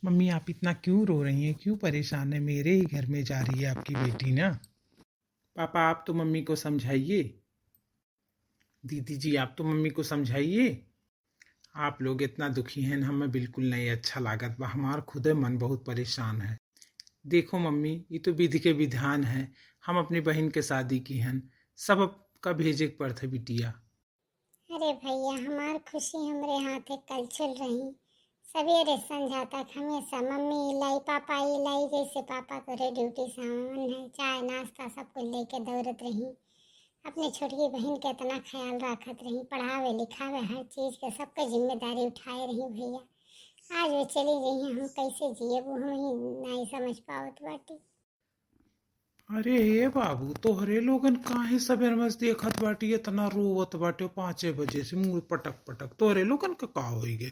Mummy आप इतना क्यों रो रही हैं, क्यों परेशान है? मेरे ही घर में जा रही है आपकी बेटी ना। पापा आप तो मम्मी को समझाइए। दीदी जी आप तो मम्मी को समझाइए। आप लोग इतना दुखी हैं न, हमें बिल्कुल नहीं अच्छा लागत बा। हमार खुदे मन बहुत परेशान है। देखो मम्मी ये तो विधि के विधान है। हम अपनी बहन के शादी की हन, सब का भेजे के पड़थे बिटिया। अरे भैया हमार खुशी हमरे हाथे कल चल रही। सवेरे संझा तक हमेशा मम्मी लाई पापा लाई, जैसे पापा करे ड्यूटी सामान है चाय नाश्ता सब कुछ लेके दौड़त रही। अपनी छोटी बहन के इतना ख्याल रखत रही, पढ़ावे लिखावे हर चीज के सबके जिम्मेदारी उठाए रही भैया। आज वो चली गई हैं, हम कैसे जिए वो हम ही नहीं समझ पावत बाटी। अरे हे बाबू तोहरे लोगन काहे सबेर मस देखत बाटी, इतना रोवत बाटे 5 बजे से मुंह पटक पटक। तोहरे लोगन का होई गे?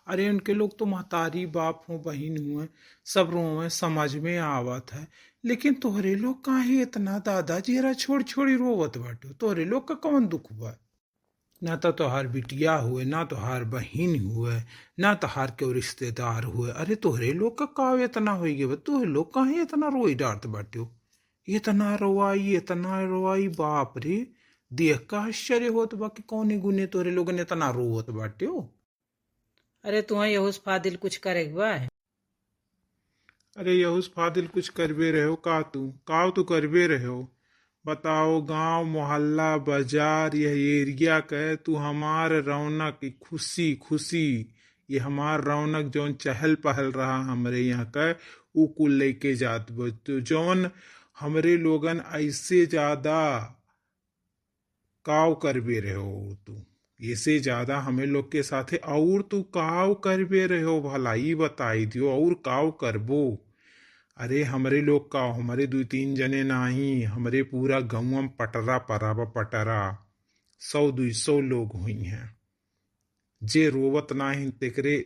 अरे उनके लोग तो महतारी बाप हो बहिन हुए, सब रोवे समझ में आवत है। लेकिन तोहरे लोग काहे इतना दादाजी जरा छोड़ छोड़ी रोवत बाटे? तोहरे लोग का कौन दुख बा? ना तो तोहार बिटिया हुए, ना तोहार बहिन हुए, ना तोहार के रिश्तेदार हुए। अरे तोहरे लोग का इतना होई गे? तोहरे लोग काहे इतना रोई डांट बाटे? इतना रोवाई बाप रे। देख का आश्चर्य होत बा कि कौने गुने तोरे लोगन इतना रोवत बाटे हो। अरे तुम्हें यहूस फादिल कुछ करे के बा? अरे यहुस फादिल कुछ करबे रहे हो का? तू करबे रहे हो? बताओ गांव मोहल्ला बाजार यह एरिया का तू हमार रौनक की खुशी खुशी, ये हमार रौनक जौन चहल पहल रहा हमरे यहाँ का ऊ कुल लेके जात बा। तो जौन हमरे लोगन ऐसे ज्यादा काव करबे रहे हो तू, ऐसे ज्यादा हमें लोग के साथे और तू काव करबे रहे हो भला ई बताई दियो, और काव करबो? अरे हमरे लोग का हमारे 2-3 जने नहीं, हमरे पूरा गाँव पटरा पराबा पटरा 100-200 लोग हुई हैं। जे रोवत नाही तेकरे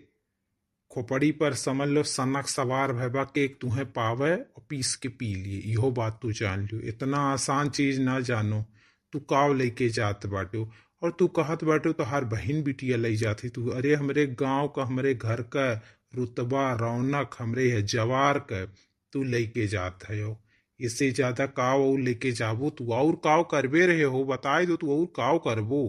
खोपड़ी पर समझ लो सनक सवार भैबा के तुम्हें पावे और पीस के पी लिए। इहो बात तू जान लियो, इतना आसान चीज ना जानो। तू काव लेके जात बाटो और तू कहत बाटो तो हर बहन बिटिया ले जाती तू। अरे हमरे गांव का, हमरे घर का रुतबा रौनक, हमरे है जवार का तू लेके जात है हो। इससे ज्यादा काव और लेके जाबो तू और काव करबे रहे हो? बताए दो तू और काव करबो?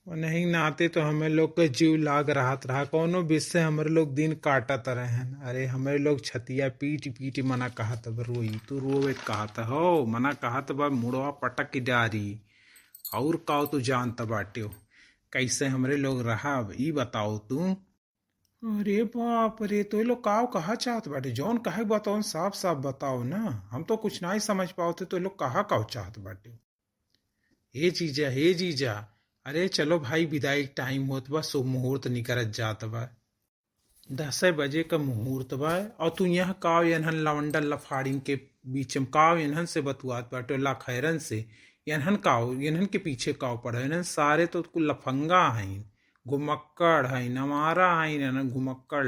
और नहीं नाते तो हमें लोग के जीव लाग रहा कोनो विषय हमारे लोग दिन काटत रहन। अरे हमारे लोग छतिया पीट पीट मना कहत बा रोई, तू रोवे कहत हो मना कहत बा मुड़वा पटक की डारी। और काव तू जानत बाटे हो कैसे हमरे लोग रहा ई बताओ तू। अरे बाप रे, तो ये लोग काव कहा चाहत बाटे? जौन कहे बताओ साफ साफ बताओ ना, हम तो कुछ नहीं समझ पाओ तो ये लोग कहा काव चाहत बाटे? हे जीजा हे जीजा, अरे चलो भाई विदाई टाइम होत बा, शुभ मुहूर्त निकलत जात बा। 10 बजे का मुहूर्त बा और तू यहाँ काव यनहन लवंडल लफाड़िन के बीच में काव यनहन से बतुआत बाटे ला खैरन से। यनहन काव यनहन के पीछे काव पड़ा यनहन सारे तो कुल लफंगा हैं, घुमक्कड़ हैं, नमारा हैं, यनहन घुमक्कड़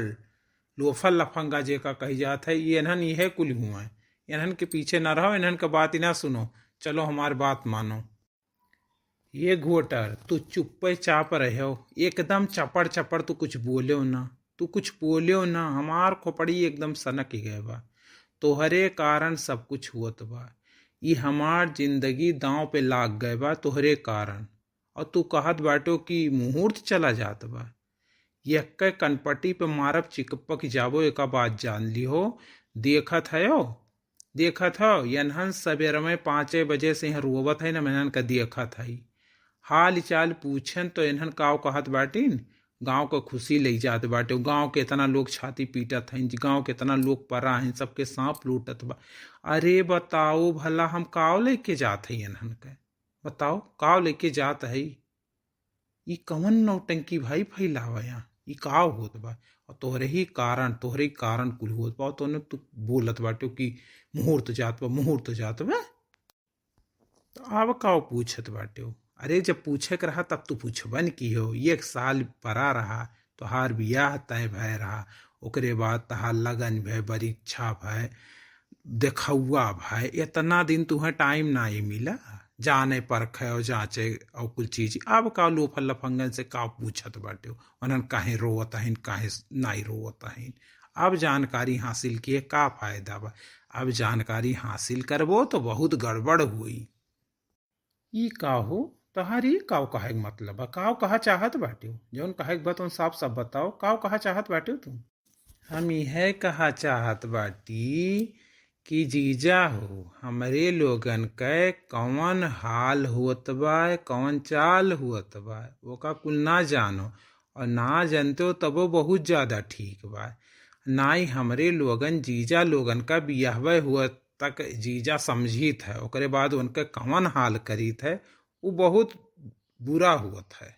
लोफल लफंगा जे का कही जात है। यनहन यह कुल हुआ है। यनहन के पीछे ना रहो, यनहन का बात ही ना सुनो, चलो हमारी बात मानो। ये घोटर तू चुप्पे चाप रहे हो, एकदम चपड़ चपड़, तू कुछ बोले ना, तू कुछ बोले ना। हमार खोपड़ी एकदम सनक ही गए बा। तोहरे कारण सब कुछ हुआ बा। ये हमार जिंदगी दांव पे लाग गए बा तोहरे कारण। और तू कहत बाटो कि मुहूर्त चला जात बा। यक्के कनपट्टी पे मारब चिकपक जाबो, एक बात जान ली हो। देखत है हो, देखत हो यनहन सवेर में 5 बजे से यहाँ रोवत है ना, मैंने का देखत है। हाल चाल पूछन तो इन्हन काव कहत बाटिन गांव को खुशी ले जात बाटे। गांव के इतना लोग छाती पीटत हैं, गांव के इतना लोग परा हैं, सबके सांप लूटत बा। अरे बताओ भला हम काव लेके जात है इन्हन के? बताओ काव लेके जात है? ई कवन नौटंकी भाई फैलावा यहाँ, ई काव होत बा? और तोहरे ही कारण कुल होत बा। तो तू बोलत बाटे कि मुहूर्त जात बा, मुहूर्त जात बा। तो अब काव पूछत बाटे हो? अरे जब पूछे के रहा तब तू पूछबन की हो। 1 साल परा रहा, तोहार बियाह तय भय रहा, ओकरे बाद तहार लगन भय, परीक्षा भय, देखौआ भय। इतना दिन तुम्हें टाइम नहीं मिला जाने परखे और जांचे और कुल चीज। अब का लोफल लफंगन से का पूछत बाटे हो? उन्हन काहे रोवत हन, काहे नहीं रोवत हन? अब जानकारी हासिल किए का फायदा बा। अब जानकारी हासिल करबो तो बहुत गड़बड़ हुई। ई का हो तहारी काव कहे के मतलब बा? काव कहा चाहत बाटे? जौन कहे के बा तुम साफ साफ बताओ, काव कहा चाहत बाटे तुम? हम यह कहा चाहत बाटी कि जीजा हो हमरे लोगन के कौन हाल हुअत बा, कौन चाल हुअत बा, ओका कुल ना जानो, और ना जानते हो तबो बहुत ज्यादा ठीक बा। ना ही हमरे लोगन जीजा लोगन का बियाहवे हुआ तक जीजा समझित है, ओकरे बाद उनके कौन हाल करीत है वो बहुत बुरा हुआ है।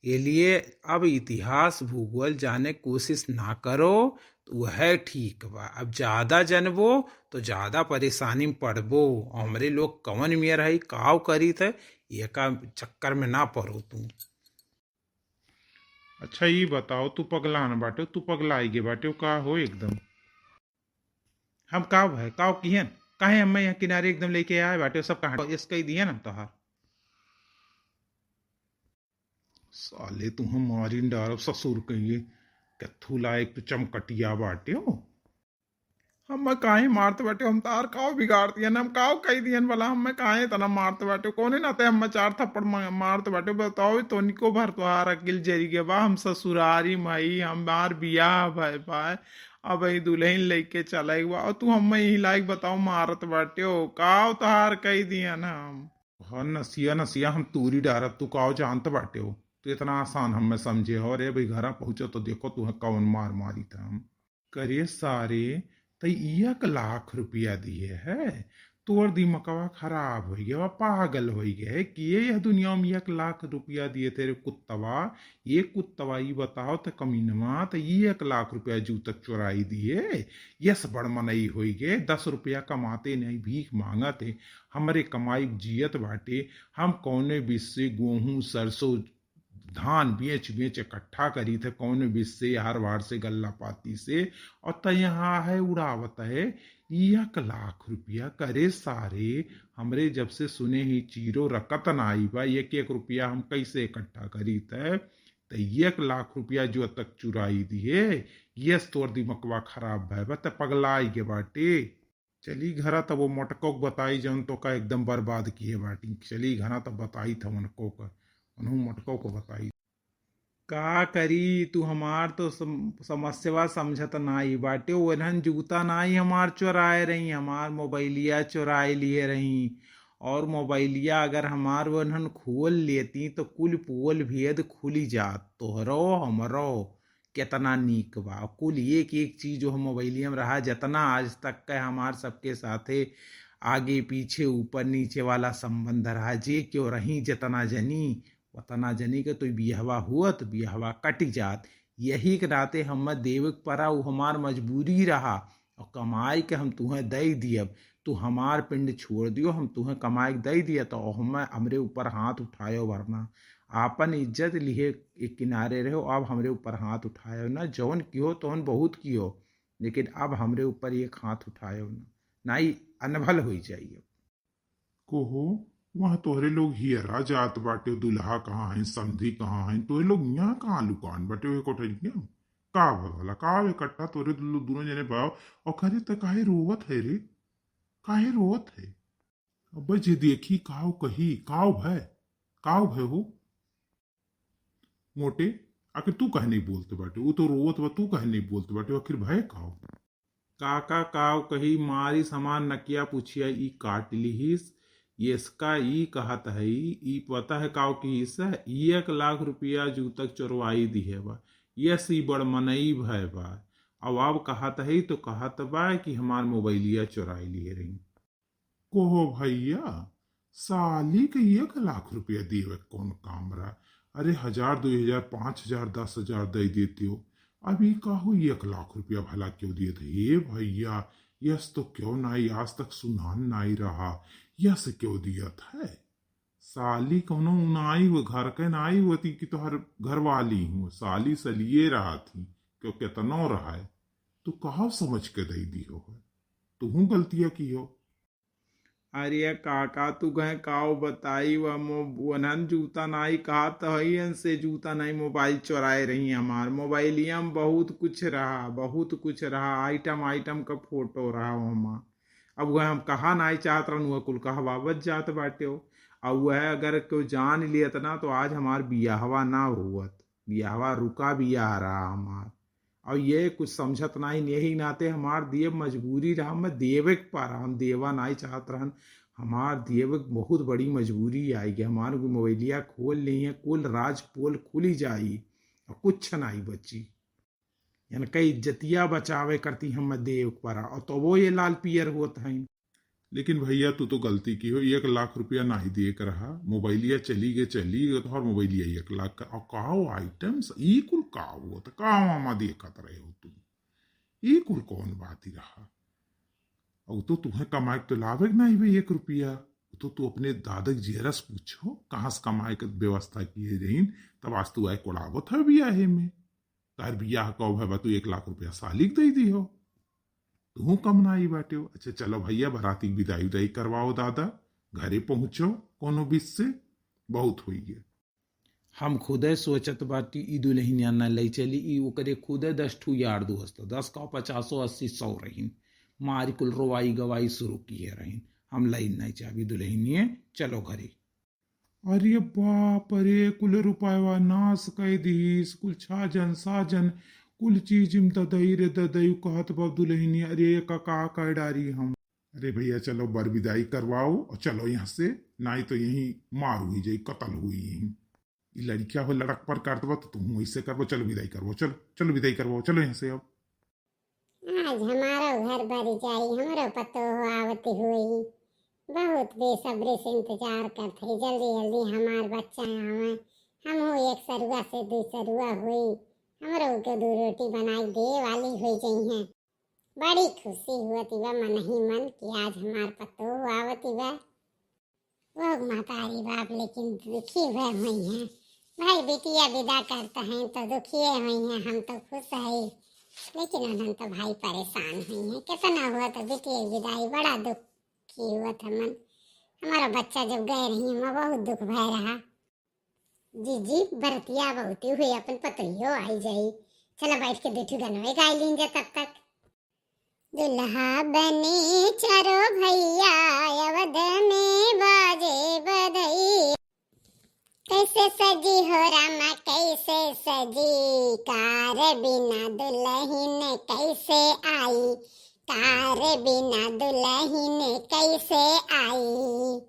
ये लिए अब इतिहास भूगोल जाने कोशिश ना करो तो वह ठीक बा। अब ज्यादा जनबो तो ज्यादा परेशानी में पड़बो। हमरे लोग कवन में रही काव करी थे ये का चक्कर में ना पड़ो तू। अच्छा ये बताओ तू पगला न बाटे, तू पगलाई गे बाटे का हो एकदम? हम काव है काव किहन काहे हम यहाँ किनारे एकदम लेके आए बाटे सब कहा इसका ही दिया ना तोहार। साले तू हमारी डारब ससुर कहिए कथू लायक तो चमकटिया बाटे हो। हम काहे मारते बाटे, हम तार काव बिगाड़ दिया हम काव कही दियन भला हम काहे तना मारते बाटे कोने नाते हम चार थप्पड़ मारते बाटे। बताओ तो निको भर तुहार अकिल जरी के बा, हम ससुरारी माई हमार बियाह भय पाए अब ही दुल्हन लेके चले बा और तू हम ही लायक बताओ मारत बाटे हो काव तहार कही दियन हम। हाँ नसिया नसिया हम तूरी डारत तू काव जानत बाटे हो, तो इतना आसान हम समझे हो रे भाई घर पहुंचो तो देखो तू कौन मार मारी था हम करिए सारे तई 1 लाख रुपया दिए है। तोर दिमकवा खराब हो गया पागल हो गया कि यह दुनिया में 1 लाख रुपया दिए तेरे कुत्तवा। ये कुत्तवा ये बताओ तो कमीनवा तो ये 1 लाख रुपया जू तक चुराई दिए। यस बड़ मनई हो गए 10 रुपया कमाते नहीं भीख मांगते हमरे कमाई जियत बाटे। हम कौने बीच से गेहूं सरसों धान बेच बेच इकट्ठा करी थे कौन बीच से हार वार से गल्ला पाती से और त यहाँ है उड़ावत है 1 लाख रुपया करे सारे। हमरे जब से सुने ही चीरो रकत ना आई बा 1 1 रुपया हम कैसे इकट्ठा करी थे तो 1 लाख रुपया जो तक चुराई दिए। यस तोर दिमकवा खराब है बत पगलाई के बाटे। चली घरा तब वो मोटको बताई जौन तो का एकदम बर्बाद किए बाटी। चली घरा तब बताई था उनको का उन्हों मोटको को बताई। का करी तू हमार तो समस्या समझत नाई बाटे। ओनहन जूता नाई हमार चुराए रही, हमार मोबाइलिया चुराए लिए रही, और मोबाइलिया अगर हमार ओनहन खोल लेती तो कुल पोल भेद खुली जात तोहरो हमरो। कितना नीक बा कुल एक एक चीज जो हम मोबाइलिया में रहा जितना आज तक का हमार सबके साथे आगे पीछे ऊपर नीचे वाला संबंध रहा जे क्यों रही जितना जनी उतना जनी के तो बिहवा हुआ तो बिहवा कट जात। यही के नाते हम देव परा वो हमार मजबूरी रहा और कमाई के हम तुम्हें दे दियब। तू हमार पिंड छोड़ दियो हम तुम्हें कमाई के दे दिया तो हम हमरे ऊपर हाथ उठायो वरना आपन इज्जत लिए एक किनारे रहो। अब हमरे ऊपर हाथ उठायो ना जौन कियो तोहन बहुत कियो लेकिन अब हमरे ऊपर एक हाथ उठायो ना नाई अनभल हो जाइए। को हो वहाँ तोहरे लोग हियरा जात बाटे दुल्हा कहाँ है समधी कहाँ है तोहरे लोग यहाँ कहाँ लुकान बाटे वे कोठलिया का भला का इकट्ठा तोरे दोनों जने भाव और करे तो काहे रोवत है रे काहे रोवत है। अब जे देखी काव कही काव भय हो मोटे आखिर तू कहे नहीं बोलते बाटे वो तो रोवत बा तू कहे नहीं बोलते बाटे आखिर भय काव काका काव कही मारी समान नकिया पूछिया ई काट लीहिस ये इसका ई कहत है ई पता है काव की हिस्सा 1 लाख रुपया जू तक चोरवाई दी है बा। यस ई बड़ मनई भय बा। अब कहत है तो कहत बा कि हमार मोबाइलिया चुराई लिए रही। कोहो भैया साली के 1 लाख रुपया दिए कौन काम रहा? अरे 1000 2000 5000 10,000 दे देते हो अभी काहो 1 लाख रुपया भला क्यों दिए थे? हे भैया यस तो क्यों नाई आज तक सुनान नाई रहा यस क्यों दिया था? साली कौनो नाई वो घर के नाई होती कि तो हर घर वाली हूँ साली सलिए रहा थी क्यों कितनो रहा है तू कहा समझ के दे दी हो तू गलतियां की हो। अरे काका तू कहे काओ बताई वनन जूता नाई कहा तो हईन से जूता नहीं मोबाइल चुराए रही हमार मोबाइलिया में बहुत कुछ रहा आइटम आइटम का फोटो रहा हमार। अब वह हम कहा नाई चाहत रहन वह कुल कहवावत जात बाटे हो। अब वह अगर कोई जान लियत ना तो आज हमार बियाहवा ना हुवत, बियाहवा रुका बियाह रहा हमार। और ये कुछ समझत नहीं, यही नाते हमार दिए मजबूरी रहा, मैं देवे के पारा हम देवा नहीं चाहत रहन, हमार देवे बहुत बड़ी मजबूरी आएगी। हमार मोबाइलिया खोल ली है, कुल राज पोल खुली जाई और कुछ नहीं बची। यानी कई इज्जतिया बचावे करती हम देव के पारा और तो वो ये लाल पियर होत हैं। लेकिन भैया तू तो गलती की हो, 1 लाख रुपया नहीं दे कर रहा, मोबाइलिया चली गई तो और मोबाइलिया 1 लाख का और कहो आइटम्स ई कुल का हुआ तो कहा मामा देखत रहे हो तुम, ई कुल कौन बात ही रहा। और तो तुम्हें कमाए तो लावे नहीं भाई 1 रुपया, तो तू अपने दादा जेरस पूछो कहाँ से कमाए के व्यवस्था किए रही, तब आज तू आए कोड़ावत है बियाहे में, तार बियाह कहो भाई तू 1 लाख रुपया सालिक दे दी हो, तू कम ना आई बाटे हो। अच्छा चलो भैया बाराती विदाई उदाई करवाओ दादा, घरे पहुंचो कोनो बीच से, बहुत हुई है। हम खुदे सोचत बाटी ई दुल्हनिया न लई चली, ई ओकरे खुदे 10 ठू यार दोस्त 10 का 50 80 100 रहीन, मारी कुल रोवाई गवाई शुरू किए रहीन, हम लई नहीं चाहवी दुल्हनिए चलो घरे। अरे बाप रे कुल रुपया नाश कह दीस, कुल छाजन साजन कुल चीज में ददई रे ददई कहत बाब दुल्हनी, अरे का कर डारी हम। अरे भैया चलो बर विदाई करवाओ और चलो यहाँ से, नहीं तो यही मार हुई जाई कतल हुई यही। ये लड़किया हो लड़क पर कर दो तो तुम ऐसे करवो, चलो विदाई करवो, चलो चलो विदाई करवाओ, चलो यहाँ से। अब आज हमारा घर बारी जाई, हमारा पतो आवती हुई, बहुत बेसब्री से इंतजार करते, जल्दी जल्दी हमार बच्चा आवे, हम हो एक सरुआ से 2 सरुआ हुई, हमारा के 2 रोटी बनाई दे वाली हुई गई हैं। बड़ी खुशी हुआ बा मन ही मन कि आज हमार पतो आवती बा। वो महतारी बाप लेकिन दुखी हुई हैं, भाई बेटिया विदा करते हैं तो दुखी हुई हैं, हम तो खुश है, लेकिन उन्होंने तो भाई परेशान हुई हैं, कितना हुआ तो बेटिया विदाई बड़ा दुखी हुआ था मन। हमारा बच्चा जब गए रही हमें बहुत दुख भय रहा। जी बरतिया बहुत हुई, अपन पतरियो आई जाई, चलो बैठ के 2 ठू गनवे गा लीजिए तब तक। दुल्हा बने चारो भैया अवध में बाजे बधई, कैसे सजी हो रामा कैसे सजी, कार बिना दुल्हन कैसे आई, कार बिना दुल्हन कैसे आई,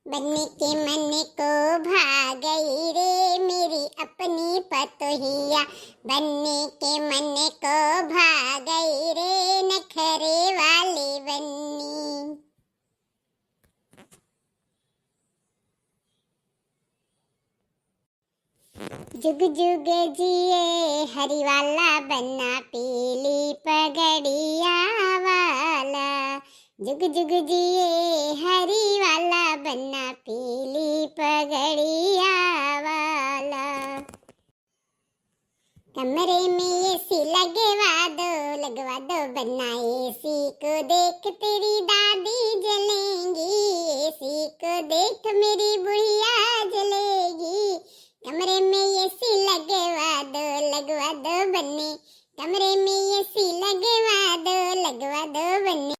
बनने के मन को भागई रे मेरी अपनी पतोहिया, बनने के मन को भागई रे नखरे वाली बन्नी। जुग जुग जिए हरी वाला बन्ना पीली पगड़िया वाला, जुग जुग जिए हरी वाला बन्ना पीली पगड़िया वाला, कमरे में एसी लगवा दो बन्ना, एसी को देख तेरी दादी जलेंगी, एसी को देख मेरी बुढ़िया जलेगी, कमरे में एसी लगवा दो बन्ने, कमरे में एसी लगवा दो बन्ने।